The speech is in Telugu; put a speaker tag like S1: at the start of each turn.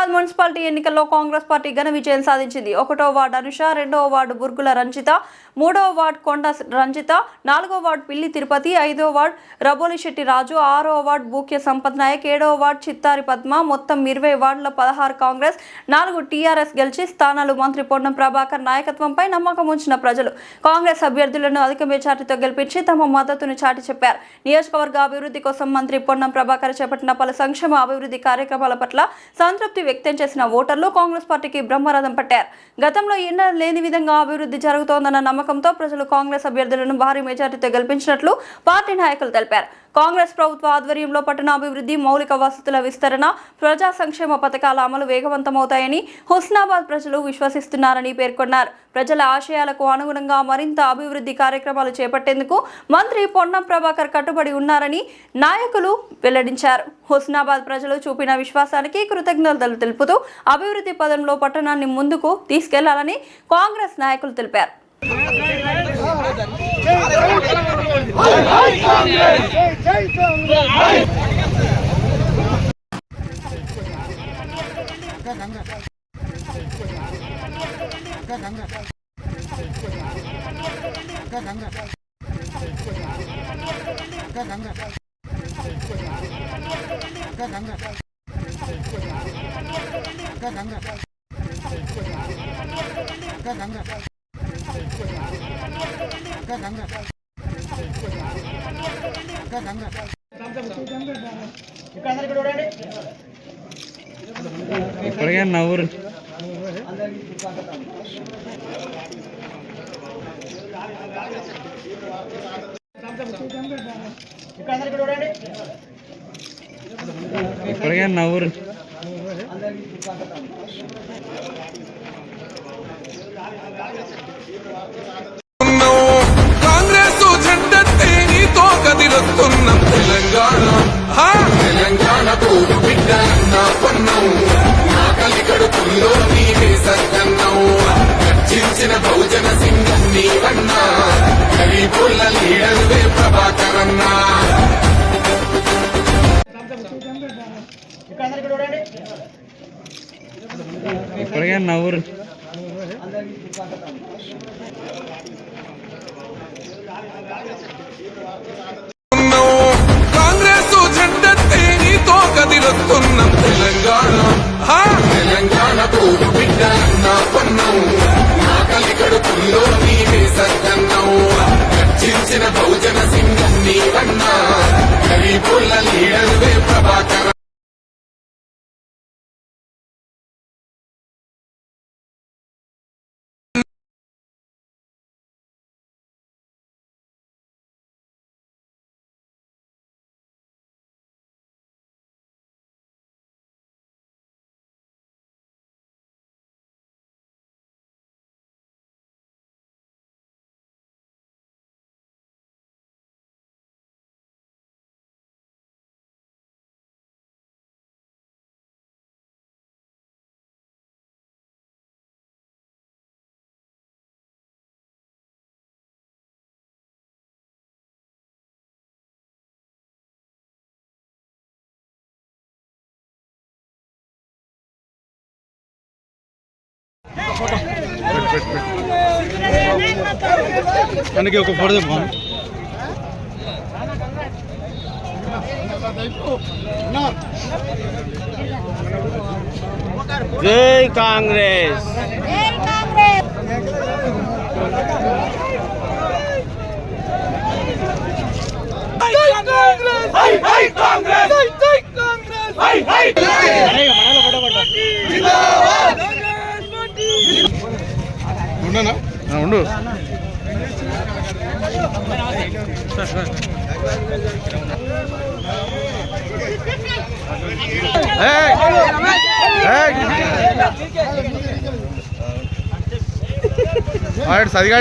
S1: హుస్నాబాద్ మున్సిపాలిటీ ఎన్నికల్లో కాంగ్రెస్ పార్టీ ఘన విజయం సాధించింది. 1వ వార్డు అనుష, 2వ వార్డు బుర్గుల రంజిత, 3వ వార్డు కొండ రంజిత, 4వ వార్డు పిల్లి తిరుపతి, 5వ వార్డు రబోలిశెట్టి రాజు, 6వ వార్డు బూక్య సంపత్ నాయక్, 7వ వార్డు చిత్తారి పద్మ. మొత్తం 20 వార్డుల 16 కాంగ్రెస్, 4 టీఆర్ఎస్ గెలిచి స్థానాలు. మంత్రి పొన్నం ప్రభాకర్ నాయకత్వంపై నమ్మకం ఉంచిన ప్రజలు కాంగ్రెస్ అభ్యర్థులను అధిక మెజార్టీతో గెలిపించి తమ మద్దతును చాటి చెప్పారు. నియోజకవర్గ అభివృద్ధి కోసం మంత్రి పొన్నం ప్రభాకర్ చేపట్టిన పలు సంక్షేమ అభివృద్ధి కార్యక్రమాల పట్ల సంతృప్తి వ్యక్తం చేసిన ఓటర్లు కాంగ్రెస్ పార్టీకి బ్రహ్మరథం పట్టారు. గతంలో ఎన్నడూ లేని విధంగా అభివృద్ధి జరుగుతోందన్న నమ్మకంతో ప్రజలు కాంగ్రెస్ అభ్యర్థులను భారీ మెజార్టీతో గెలిపించినట్లు పార్టీ నాయకులు తెలిపారు. కాంగ్రెస్ ప్రభుత్వ ఆధ్వర్యంలో పట్టణాభివృద్ధి, మౌలిక వసతుల విస్తరణ, ప్రజా సంక్షేమ పథకాల అమలు వేగవంతమవుతాయని హుస్నాబాద్ ప్రజలు విశ్వసిస్తున్నారని పేర్కొన్నారు. ప్రజల ఆశయాలకు అనుగుణంగా మరింత అభివృద్ధి కార్యక్రమాలు చేపట్టేందుకు మంత్రి పొన్నం ప్రభాకర్ కట్టుబడి ఉన్నారని నాయకులు వెల్లడించారు. హుస్నాబాద్ ప్రజలు చూపిన విశ్వాసానికి కృతజ్ఞతలు తెలుపుతూ అభివృద్ధి పదంలో పట్టణాన్ని ముందుకు తీసుకెళ్లాలని కాంగ్రెస్ నాయకులు తెలిపారు.
S2: నవ్వురు నవ్వురు
S3: కాంగ్రెస్ జెండెత్తి నీతో కదిలొస్తున్నాం. తెలంగాణ తోడు బిడ్డ అన్నా పొన్నం, నా కలిగడుపుల్లో నీవే సత్తన్నం. గర్జించిన బహుజన సింగం నీవన్నా, గరీబుల్ల లీడర్వే ప్రభాకర్ అన్నా.
S2: నవ్వురు
S3: కాంగ్రెస్ జెండెత్తి నీతో కదిలొస్తున్నాం. తెలంగాణ తోడు బిడ్డ అన్నా పొన్నం, నా కలిగడుపుల్లో నీవే సత్తన్నం. గర్జించిన బహుజన సింగం నీవన్నా, గరీబుల్ల లీడర్వే ప్రభాకర్.
S2: మనకి ఒక ఫోటో చెప్పు. జై కాంగ్రెస్. ఉండు సరిగా